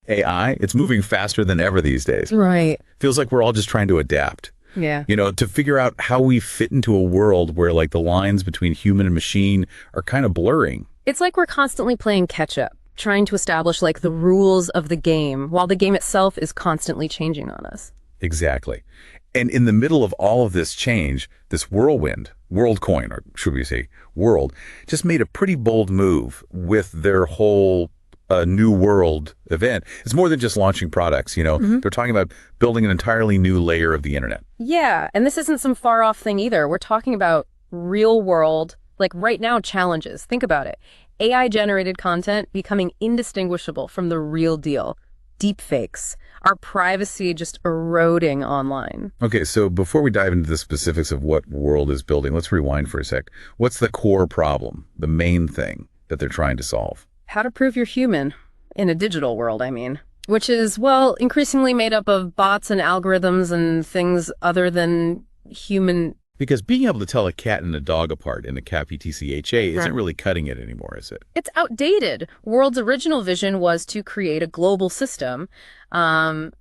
AI, it's moving faster than ever these days. Right. Feels like we're all just trying to adapt. Yeah. To figure out how we fit into a world where like the lines between human and machine are kind of blurring. It's like we're constantly playing catch up, trying to establish like the rules of the game while the game itself is constantly changing on us. Exactly. And in the middle of all of this change, this whirlwind, Worldcoin, or should we say World, just made a pretty bold move with their whole new world event. It's more than just launching products, They're talking about building an entirely new layer of the internet. Yeah, and this isn't some far off thing either. We're talking about real world, like right now, challenges. Think about it. AI generated content becoming indistinguishable from the real deal. Deepfakes, our privacy just eroding online. Okay, so before we dive into the specifics of what World is building, let's rewind for a sec. What's the core problem, the main thing that they're trying to solve? How to prove you're human in a digital world, I mean, which is, well, increasingly made up of bots and algorithms and things other than human. Because being able to tell a cat and a dog apart in the CAPTCHA isn't really cutting it anymore, is it? It's outdated. World's original vision was to create a global system, a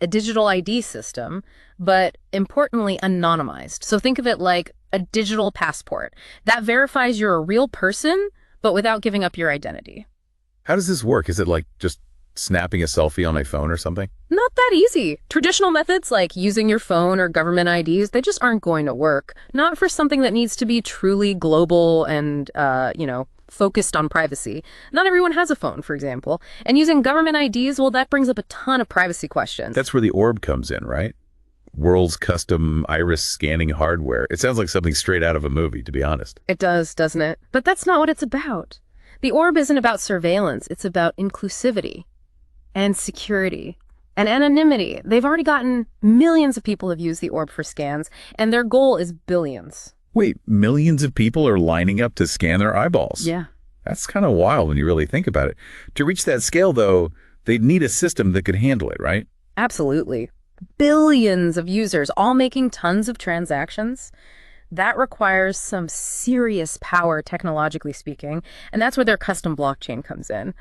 digital ID system, but importantly, anonymized. So think of it like a digital passport that verifies you're a real person, but without giving up your identity. How does this work? Is it like just snapping a selfie on my phone or something? Not that easy. Traditional methods like using your phone or government IDs, they just aren't going to work. Not for something that needs to be truly global and, focused on privacy. Not everyone has a phone, for example. And using government IDs, well, that brings up a ton of privacy questions. That's where the orb comes in, right? World's custom iris scanning hardware. It sounds like something straight out of a movie, to be honest. It does, doesn't it? But that's not what it's about. The orb isn't about surveillance. It's about inclusivity and security and anonymity. They've already gotten millions of people have used the orb for scans, and their goal is billions. Wait, millions of people are lining up to scan their eyeballs? Yeah. That's kind of wild when you really think about it. To reach that scale, though, they'd need a system that could handle it, right? Absolutely. Billions of users, all making tons of transactions. That requires some serious power, technologically speaking, and that's where their custom blockchain comes in.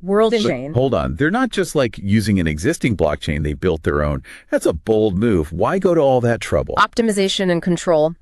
Worldchain. Hold on. They're not just like using an existing blockchain. They built their own. That's a bold move. Why go to all that trouble? Optimization and control.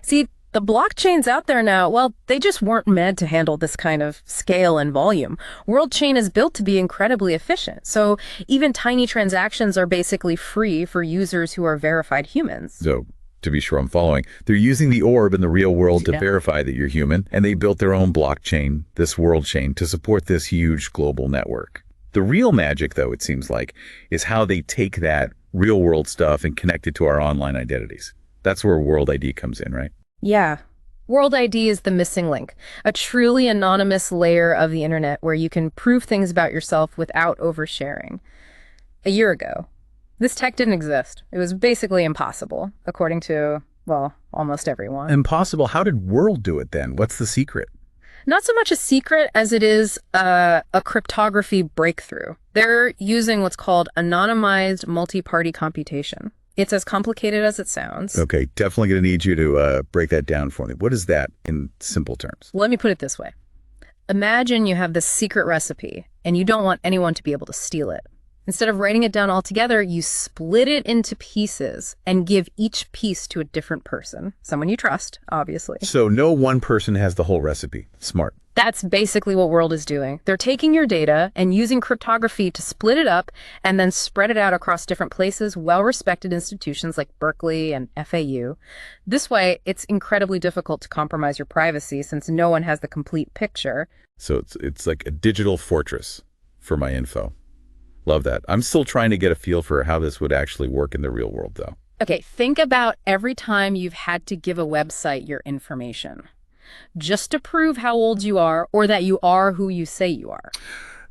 See, the blockchains out there now, well, they just weren't meant to handle this kind of scale and volume. Worldchain is built to be incredibly efficient. So even tiny transactions are basically free for users who are verified humans. So to be sure I'm following, they're using the orb in the real world to verify that you're human, and they built their own blockchain, this Worldchain, to support this huge global network. The real magic, though, it seems like, is how they take that real world stuff and connect it to our online identities. That's where World ID comes in, right? Yeah. World ID is the missing link, a truly anonymous layer of the internet where you can prove things about yourself without oversharing. A year ago, this tech didn't exist. It was basically impossible, according to, well, almost everyone. Impossible? How did World do it then? What's the secret? Not so much a secret as it is a cryptography breakthrough. They're using what's called anonymized multi-party computation. It's as complicated as it sounds. Okay, definitely going to need you to break that down for me. What is that in simple terms? Let me put it this way. Imagine you have this secret recipe and you don't want anyone to be able to steal it. Instead of writing it down all together, you split it into pieces and give each piece to a different person. Someone you trust, obviously. So no one person has the whole recipe. Smart. That's basically what World is doing. They're taking your data and using cryptography to split it up and then spread it out across different places, well-respected institutions like Berkeley and FAU. This way, it's incredibly difficult to compromise your privacy since no one has the complete picture. So it's like a digital fortress for my info. Love that. I'm still trying to get a feel for how this would actually work in the real world, though. Okay, think about every time you've had to give a website your information just to prove how old you are or that you are who you say you are.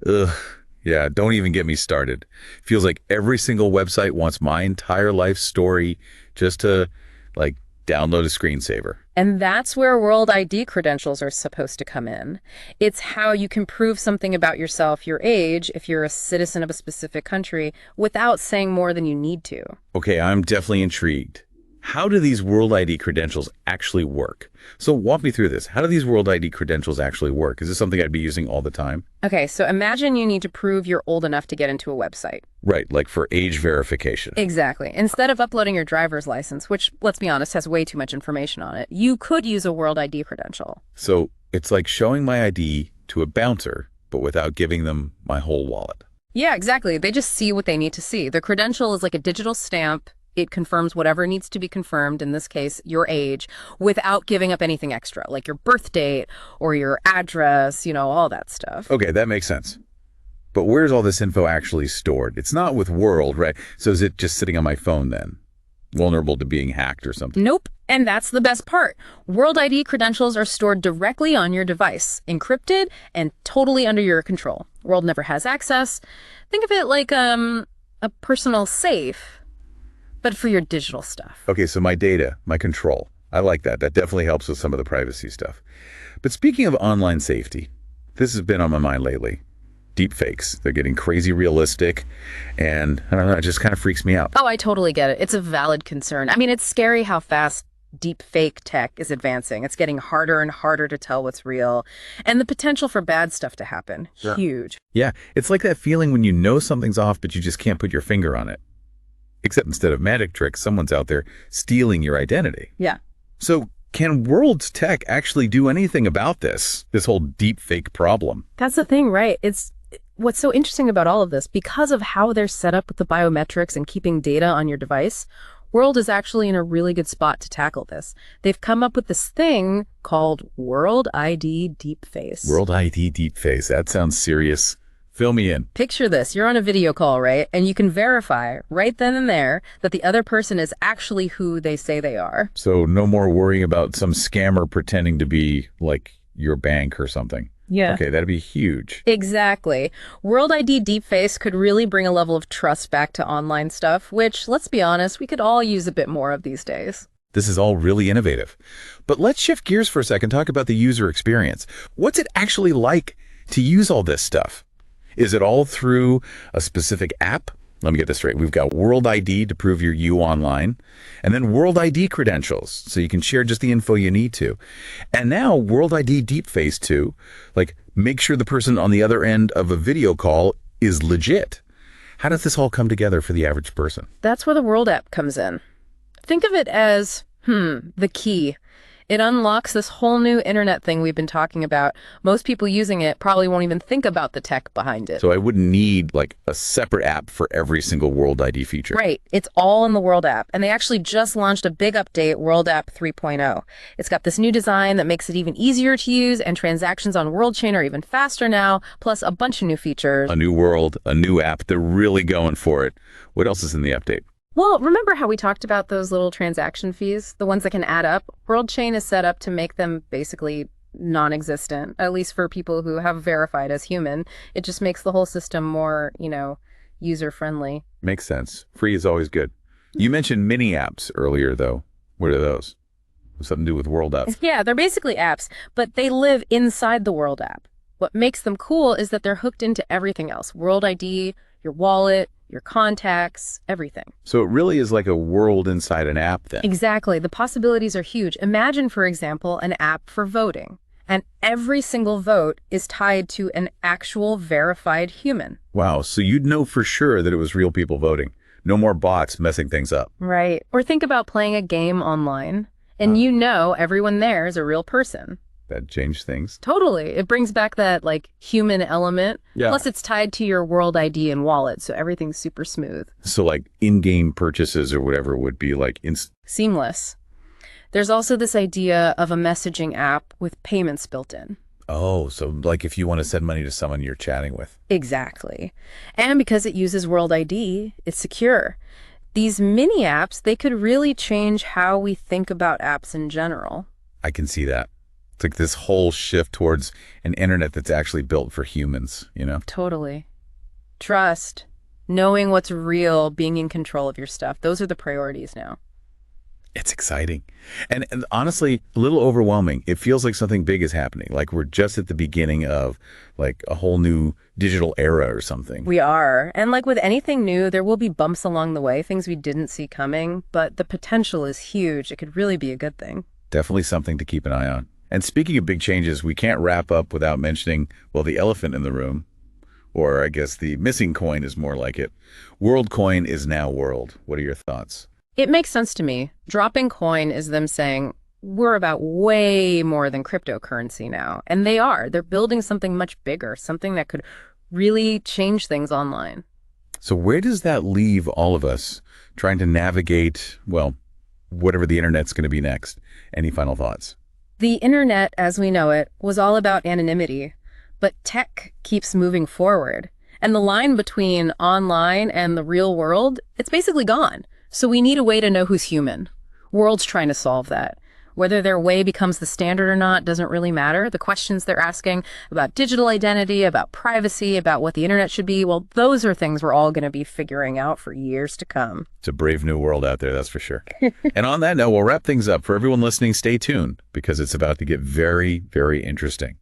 Ugh. Yeah, don't even get me started. Feels like every single website wants my entire life story just to, like, download a screensaver. And that's where World ID credentials are supposed to come in. It's how you can prove something about yourself, your age, if you're a citizen of a specific country, without saying more than you need to. Okay, I'm definitely intrigued. How do these World ID credentials actually work? So walk me through this. How do these World ID credentials actually work? Is this something I'd be using all the time? Okay, so imagine you need to prove you're old enough to get into a website. Right, like for age verification. Exactly. Instead of uploading your driver's license, which, let's be honest, has way too much information on it, you could use a World ID credential. So it's like showing my ID to a bouncer, but without giving them my whole wallet. Yeah, exactly. They just see what they need to see. The credential is like a digital stamp. It confirms whatever needs to be confirmed, in this case, your age, without giving up anything extra, like your birth date or your address, all that stuff. Okay, that makes sense. But where's all this info actually stored? It's not with World, right? So is it just sitting on my phone then? Vulnerable to being hacked or something? Nope. And that's the best part. World ID credentials are stored directly on your device, encrypted and totally under your control. World never has access. Think of it like a personal safe, but for your digital stuff. Okay, so my data, my control. I like that. That definitely helps with some of the privacy stuff. But speaking of online safety, this has been on my mind lately. Deepfakes. They're getting crazy realistic, and I don't know, it just kind of freaks me out. Oh, I totally get it. It's a valid concern. I mean, it's scary how fast deepfake tech is advancing. It's getting harder and harder to tell what's real, and the potential for bad stuff to happen. Sure. Huge. Yeah, it's like that feeling when you know something's off, but you just can't put your finger on it. Except instead of magic tricks, someone's out there stealing your identity. Yeah. So can World's tech actually do anything about this whole deepfake problem? That's the thing, right? It's what's so interesting about all of this, because of how they're set up with the biometrics and keeping data on your device, World is actually in a really good spot to tackle this. They've come up with this thing called World ID Deepface. World ID Deepface. That sounds serious. Fill me in. Picture this. You're on a video call, right? And you can verify right then and there that the other person is actually who they say they are. So no more worrying about some scammer pretending to be like your bank or something. Yeah. Okay, that'd be huge. Exactly. World ID Deepface could really bring a level of trust back to online stuff, which, let's be honest, we could all use a bit more of these days. This is all really innovative. But let's shift gears for a second, talk about the user experience. What's it actually like to use all this stuff? Is it all through a specific app? Let me get this straight. We've got World ID to prove you're you online, and then World ID credentials, so you can share just the info you need to. And now World ID Deepface too, like make sure the person on the other end of a video call is legit. How does this all come together for the average person? That's where the World app comes in. Think of it as, the key. It unlocks this whole new internet thing we've been talking about. Most people using it probably won't even think about the tech behind it. So I wouldn't need like a separate app for every single World ID feature. Right. It's all in the World app. And they actually just launched a big update, World App 3.0. It's got this new design that makes it even easier to use, and transactions on WorldChain are even faster now, plus a bunch of new features. A new world, a new app. They're really going for it. What else is in the update? Well, remember how we talked about those little transaction fees, the ones that can add up? WorldChain is set up to make them basically non-existent, at least for people who have verified as human. It just makes the whole system more, user-friendly. Makes sense. Free is always good. You mentioned mini apps earlier, though. What are those? Something to do with World apps? Yeah, they're basically apps, but they live inside the World app. What makes them cool is that they're hooked into everything else. World ID, your wallet, your contacts, everything. So it really is like a world inside an app then. Exactly. The possibilities are huge. Imagine, for example, an app for voting. And every single vote is tied to an actual verified human. Wow. So you'd know for sure that it was real people voting. No more bots messing things up. Right. Or think about playing a game online, and everyone there is a real person. That changed things. Totally. It brings back that human element. Yeah. Plus it's tied to your World ID and wallet, so everything's super smooth. So like in-game purchases or whatever would be like seamless. There's also this idea of a messaging app with payments built in. Oh, so like if you want to send money to someone you're chatting with. Exactly. And because it uses World ID, it's secure. These mini apps, they could really change how we think about apps in general. I can see that. It's like this whole shift towards an internet that's actually built for humans, Totally. Trust, knowing what's real, being in control of your stuff. Those are the priorities now. It's exciting. And honestly, a little overwhelming. It feels like something big is happening, like we're just at the beginning of like a whole new digital era or something. We are. And like with anything new, there will be bumps along the way, things we didn't see coming, but the potential is huge. It could really be a good thing. Definitely something to keep an eye on. And speaking of big changes, we can't wrap up without mentioning, well, the elephant in the room, or I guess the missing coin is more like it. Worldcoin is now world. What are your thoughts? It makes sense to me. Dropping coin is them saying, we're about way more than cryptocurrency now. And they are. They're building something much bigger, something that could really change things online. So where does that leave all of us trying to navigate, well, whatever the internet's going to be next? Any final thoughts? The internet, as we know it, was all about anonymity, but tech keeps moving forward. And the line between online and the real world, it's basically gone. So we need a way to know who's human. World's trying to solve that. Whether their way becomes the standard or not doesn't really matter. The questions they're asking about digital identity, about privacy, about what the internet should be, well, those are things we're all going to be figuring out for years to come. It's a brave new world out there, that's for sure. And on that note, we'll wrap things up. For everyone listening, stay tuned because it's about to get very, very interesting.